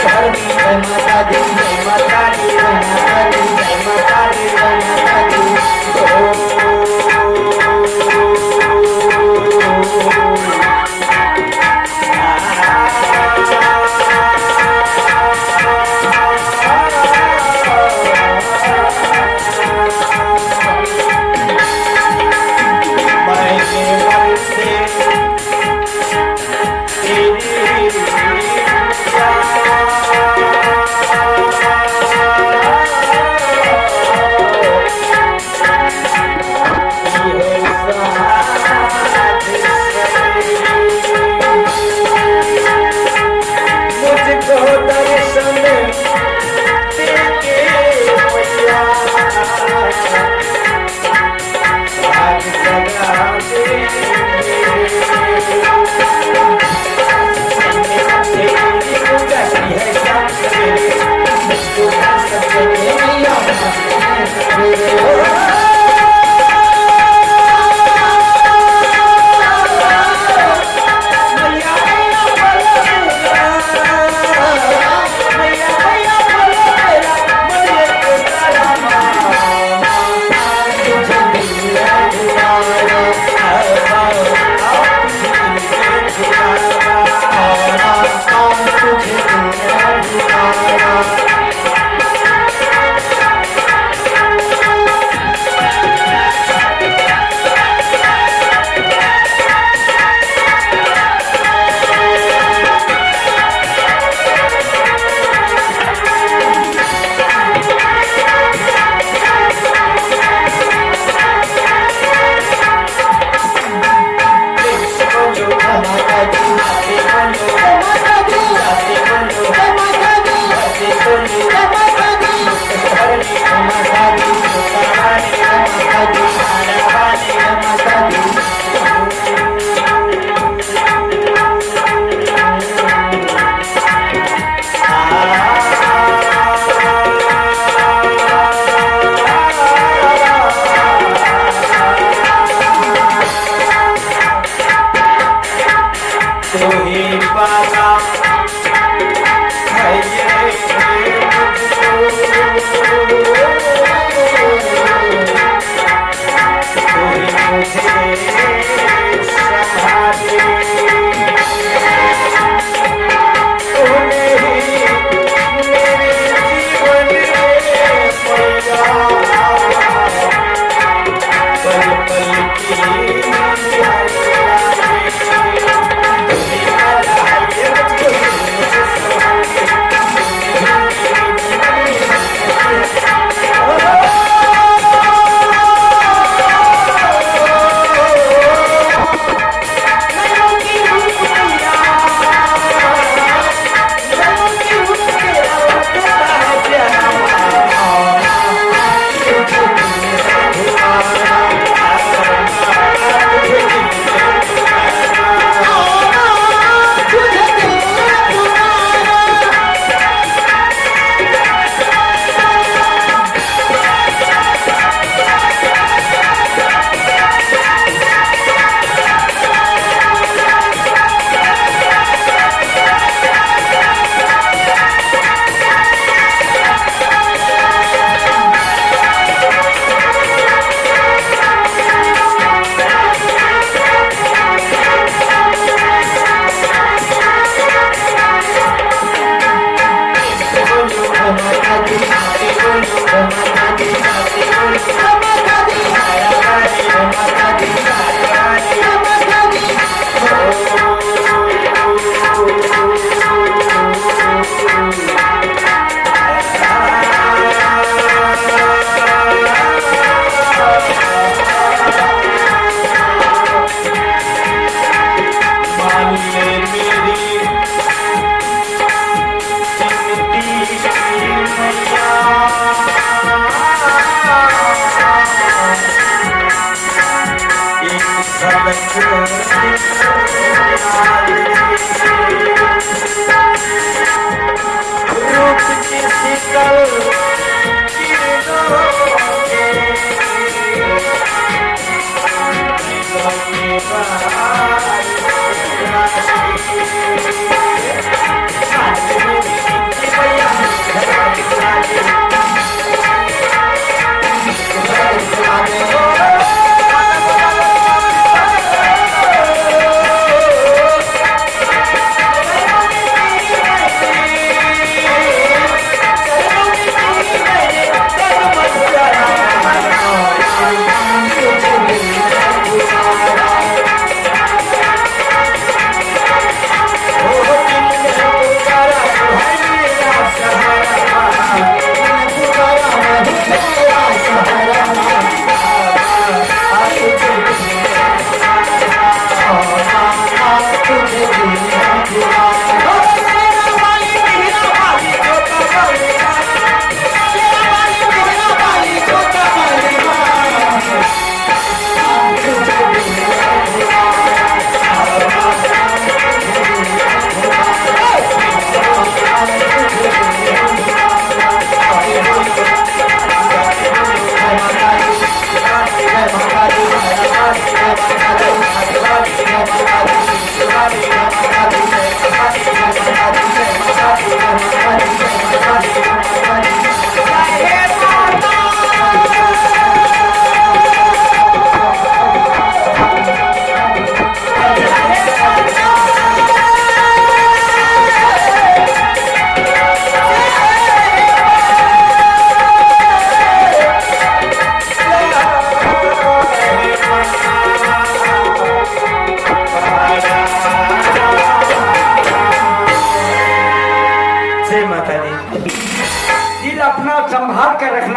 जय माता दी जय माता दी जय माता दी जय माता दी जय माता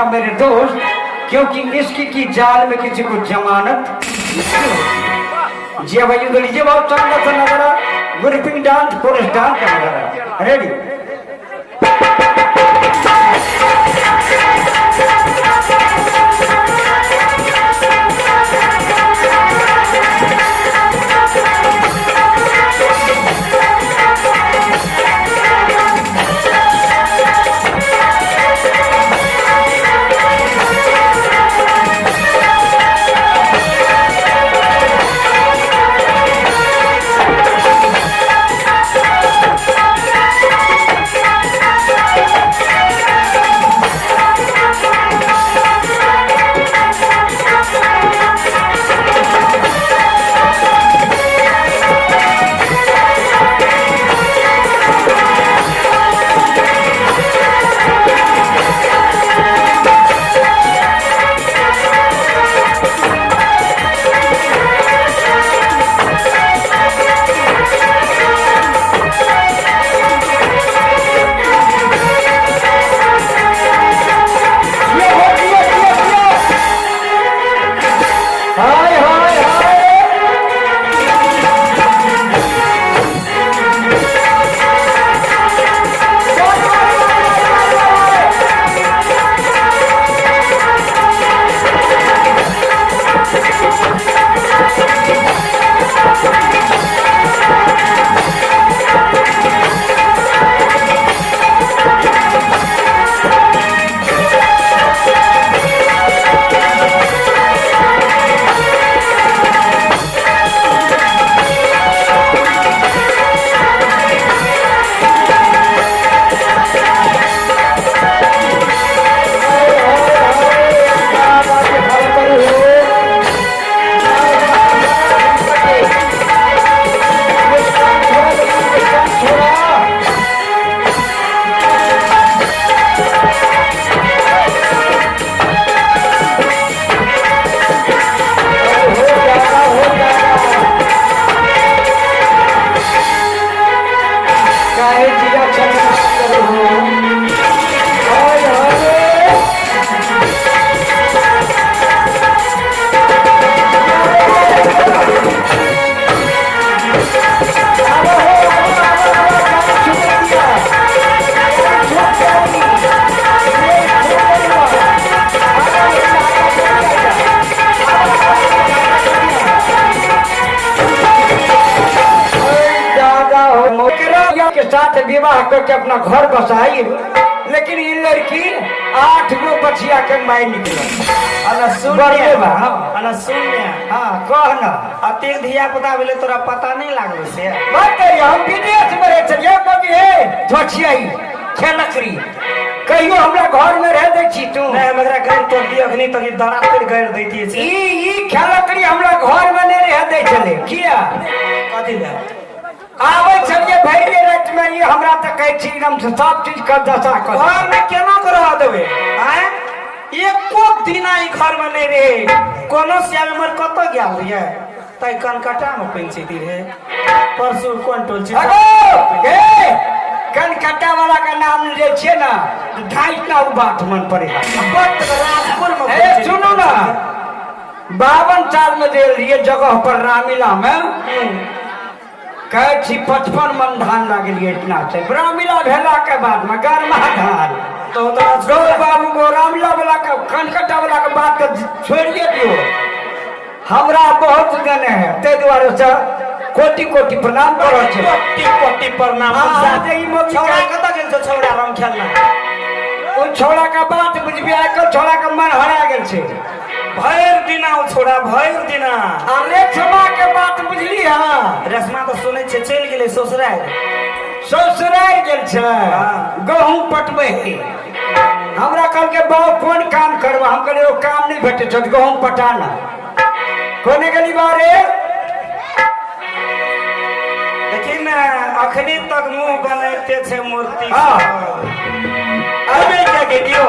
रखना मेरे दोस्त, क्योंकि इसकी की जाल में किसी को जमानत जी भाई उधर लीजिए बहुत चांदा सा नजारा ग्रुपिंग डांस कोरस डांस का नजारा रेडी के साथ विवाह करके अपना घर बसाई, लेकिन ये लड़की 8 गो बचिया के माई निकल कहना अतिर धिया पुता बोले तोरा पता नहीं लागल से बात हम विदेश में रह चलिए कभी हे धोछियाई खेलकरी कहियो हमरा घर में रह दे छी तू नहीं हमरा घर तो दियो अखनी तो दरा पर घर दैती छी ई खेलकरी हमरा घर में नहीं रह दे चले किया कथि ले आवे चलिए भैरे रात में ये हमरा त कहै छी एकदम से सब चीज कर दशा कर घर में केना करा देबे हैं एको दिन आई घर में नहीं रहे कोनो सियाल मर कत गेल रे तै कनकटा में पेंची दी रे परसू कोन टोल छी ए कनकटा वाला का नाम ले छे ना ढाई ना बात मन पड़े बट राजपुर में ए सुनो ना 52 साल में दे लिए जगह पर रामीला में कहे छी 55 मन धान लगे इतना से रामीला भेला के बाद में गरमा धान तो बाबू को रामीला वाला का कनकटा वाला के बात को छोड़िए दियो हमरा बहुत गने है ते द्वारा से कोटि कोटि प्रणाम करो छे कोटि कोटि प्रणाम साथे ई मोगी छौड़ा कत गेल छ छौड़ा रंग खेलना ओ छौड़ा का बात बुझबी आकर छौड़ा का मन हरा गेल छे भैर दिना ओ छोड़ा भैर दिना अरे क्षमा के बात बुझली हां रस्मा तो सुनै छे चल गेले ससुराल ससुराल गेल छे गहूं पटबै हमरा कल के बाप कोन काम करबा हम कहले ओ काम नहीं भेटे छ गहूं पटाना कोने गली बारे लेकिन अखनी तक मुंह बनाते छे मूर्ति हां अबे क्या के दियो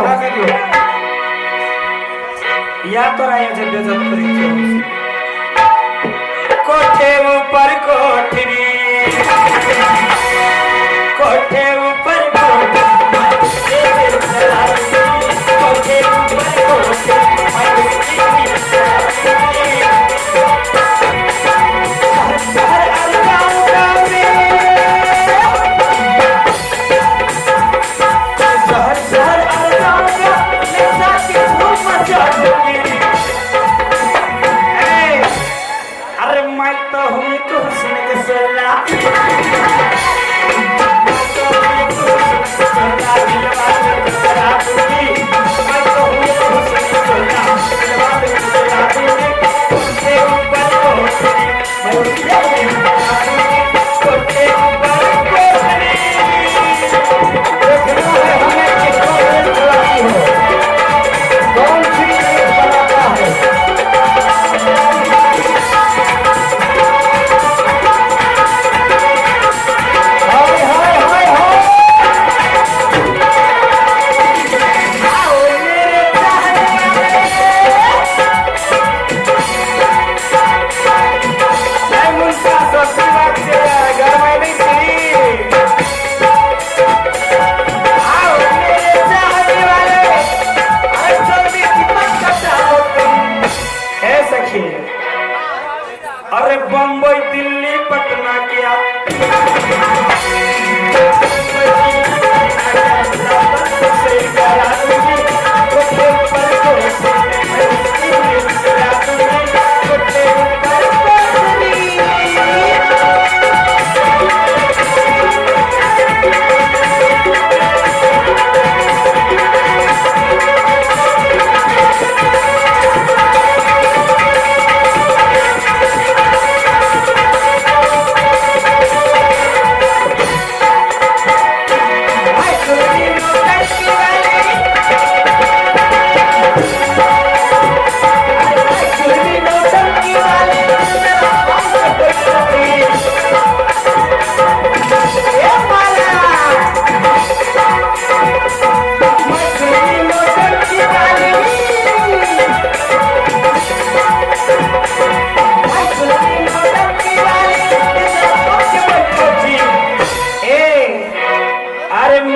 या तो राय जब बेइज्जत करी कोठे ऊपर कोठरी कोठे ऊपर कोठरी कोठे खे अरे बम्बई दिल्ली पटना क्या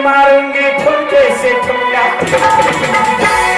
मारूंगी ठुमके से ठुमका